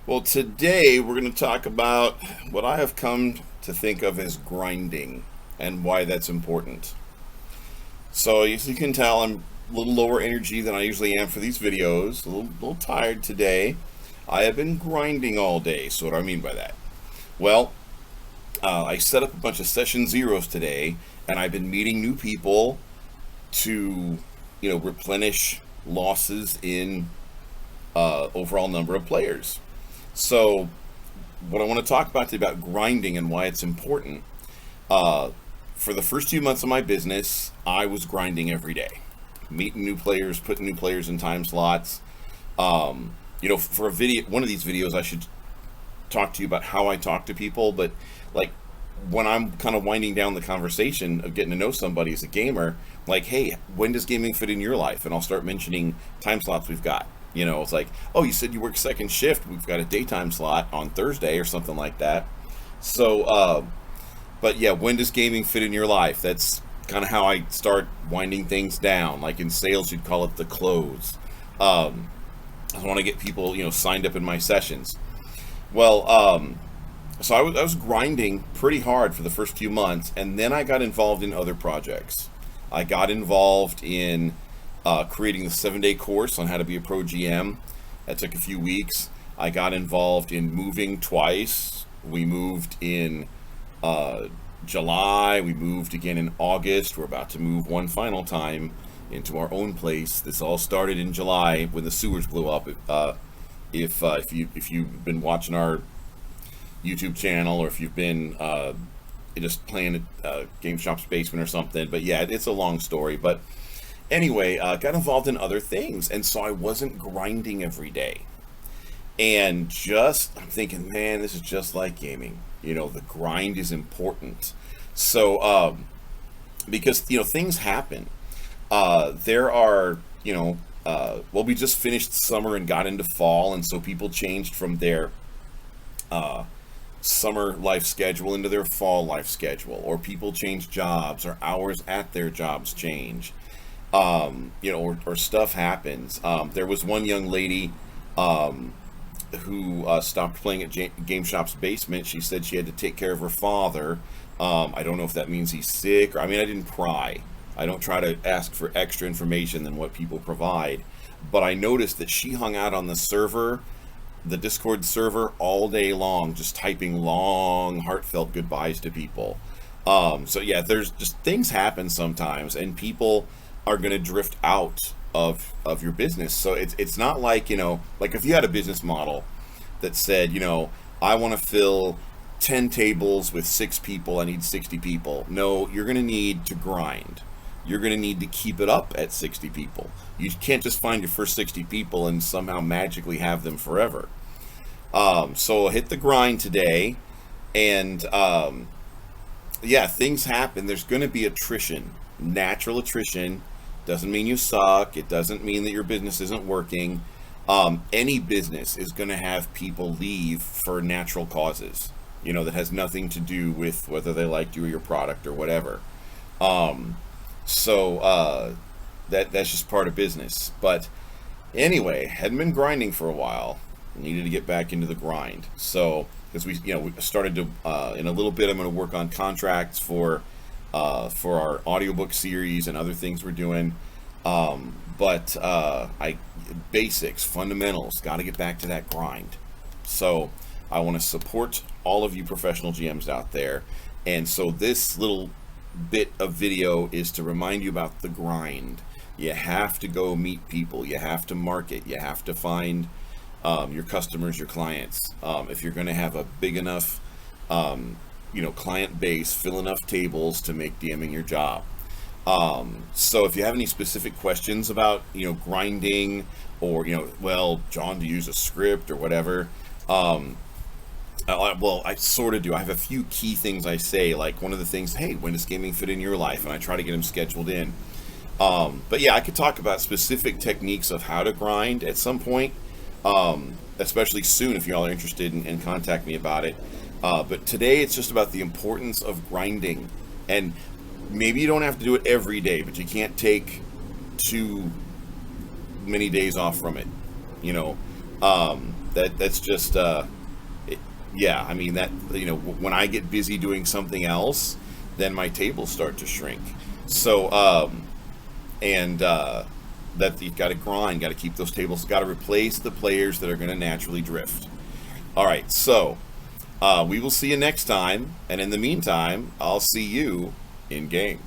Well, today we're going to talk about what I have come to think of as grinding and why that's important. So, as you can tell, I'm a little lower energy than I usually am for these videos, a little tired today. I have been grinding all day. So, what do I mean by that? Well, I set up a bunch of session zeros today, and I've been meeting new people to, replenish losses in overall number of players. So, what I want to talk about today about grinding and why it's important. Uh, for the first 2 months of my business, I was grinding every day, meeting new players, putting new players in time slots. For a video, one of these videos, I should talk to you about how I talk to people. But like when I'm kind of winding down the conversation of getting to know somebody as a gamer, like, hey, when does gaming fit in your life? And I'll start mentioning time slots we've got. It's like, oh, you said you work second shift. We've got a daytime slot on Thursday or something like that. So, but yeah, when does gaming fit in your life? That's kind of how I start winding things down. Like in sales, you'd call it the close. Um, I want to get people, signed up in my sessions. Well, so I was grinding pretty hard for the first few months, and then I got involved in other projects. I got involved in creating the 7-day course on how to be a pro GM. That took a few weeks. I got involved in moving twice. We moved in uh, July. We moved again in August. We're about to move one final time into our own place. This all started in July when the sewers blew up. If you've been watching our YouTube channel, or if you've been just playing at GameStop's basement or something. But yeah, it's a long story. But anyway, got involved in other things, and so I wasn't grinding every day. And I'm thinking, man, this is just like gaming. The grind is important. So, because things happen. There are, well, we just finished summer and got into fall, and so people changed from their uh, summer life schedule into their fall life schedule, or people change jobs, or hours at their jobs change. Or stuff happens. There was one young lady um, who stopped playing at Game Shop's basement. She said she had to take care of her father. I don't know if that means he's sick, or I mean, I didn't pry. I don't try to ask for extra information than what people provide. But I noticed that she hung out on the Discord server, all day long, just typing long, heartfelt goodbyes to people. So yeah, there's just things happen sometimes, and people are going to drift out of your business. So it's not like like if you had a business model that said I want to fill 10 tables with 6 people. I need 60 people. No, you're going to need to grind. You're going to need to keep it up at 60 people. You can't just find your first 60 people and somehow magically have them forever. So hit the grind today, and yeah, things happen. There's going to be attrition, natural attrition. Doesn't mean you suck. It doesn't mean that your business isn't working. Any business is going to have people leave for natural causes. That has nothing to do with whether they liked you or your product or whatever. Um, so that's just part of business. But anyway, hadn't been grinding for a while. Needed to get back into the grind. So because we started to in a little bit, I'm going to work on contracts for our audiobook series and other things we're doing. But I basics, fundamentals, got to get back to that grind. So I want to support all of you professional GMs out there. And so this little bit of video is to remind you about the grind. You have to go meet people. You have to market. You have to find your customers, your clients. If you're going to have a big enough, client base, fill enough tables to make DMing your job. So if you have any specific questions about, grinding, or, well, John, to use a script or whatever, well, I sort of do. I have a few key things I say, like one of the things, hey, when does gaming fit in your life? And I try to get them scheduled in. But yeah, I could talk about specific techniques of how to grind at some point, especially soon if y'all are interested, and contact me about it. But today it's just about the importance of grinding. And maybe you don't have to do it every day, but you can't take too many days off from it. You know, That's just yeah. I mean that when I get busy doing something else, then my tables start to shrink. So and that you've got to grind, got to keep those tables, got to replace the players that are going to naturally drift. All right, so we will see you next time, and in the meantime, I'll see you in game.